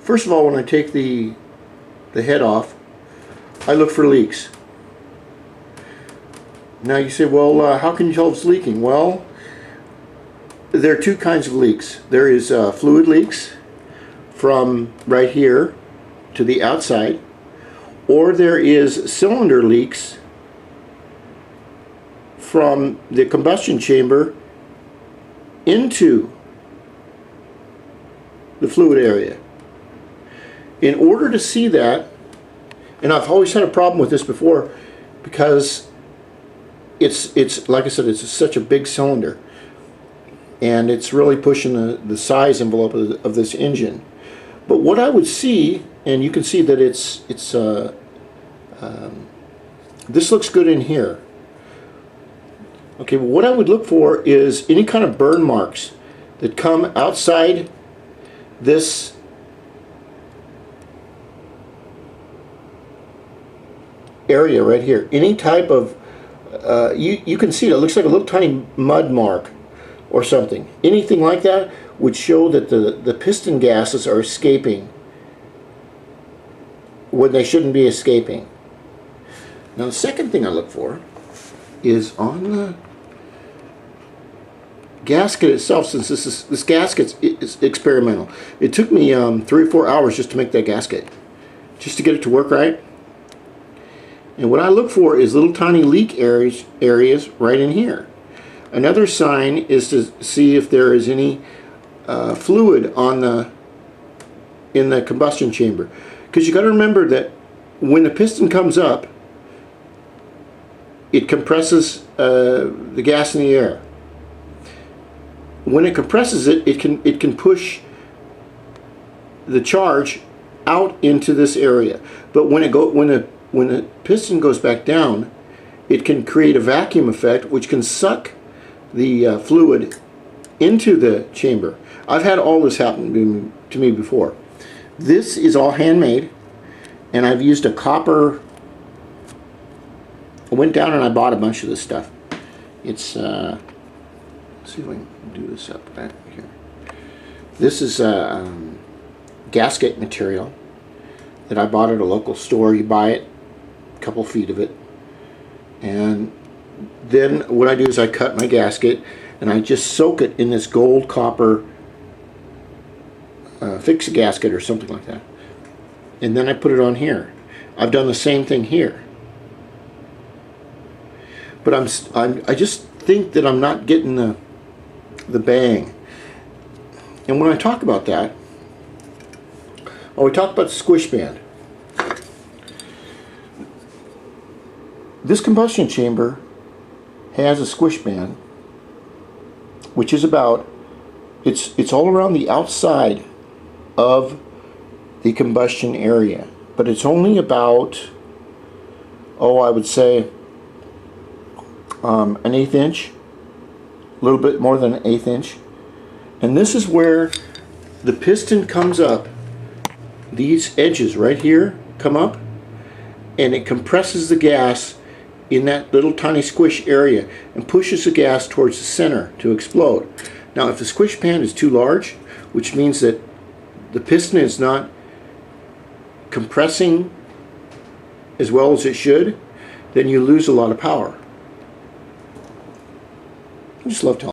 First of all, when I take the head off, I look for leaks. Now you say, well, how can you tell if it's leaking? Well, there are two kinds of leaks. There is fluid leaks from right here to the outside, or there is cylinder leaks from the combustion chamber into the fluid area. In order to see that, and I've always had a problem with this before because it's like I said, it's such a big cylinder and it's really pushing the size envelope of this engine. But what I would see, and you can see that this looks good in here. Okay, well, what I would look for is any kind of burn marks that come outside this area right here. Any type of you can see it looks like a little tiny mud mark or something. Anything like that would show that the piston gases are escaping when they shouldn't be escaping. Now the second thing I look for is on the gasket itself. Since this gasket is experimental, it took me 3 or 4 hours just to make that gasket, just to get it to work right. And what I look for is little tiny leak areas right in here. Another sign is to see if there is any fluid in the combustion chamber, because you got to remember that when the piston comes up, it compresses the gas in the air. When it compresses it, it can push the charge out into this area. But when the piston goes back down, it can create a vacuum effect which can suck the fluid into the chamber. I've had all this happen to me before. This is all handmade, and I've used a copper. I went down and I bought a bunch of this stuff. It's let's see if I can do this up back here. This is gasket material that I bought at a local store. You buy it, a couple feet of it, and then what I do is I cut my gasket and I just soak it in this gold copper fix gasket or something like that, and then I put it on here. I've done the same thing here, but I just think that I'm not getting the bang. And when I talk about that, we talk about the squish band. This combustion chamber has a squish band, which is about, it's all around the outside of the combustion area, but it's only about, I would say an 1/8 inch, a little bit more than an 1/8 inch. And this is where the piston comes up. These edges right here come up and it compresses the gas in that little tiny squish area and pushes the gas towards the center to explode. Now if the squish band is too large, which means that the piston is not compressing as well as it should, then you lose a lot of power. I just love telling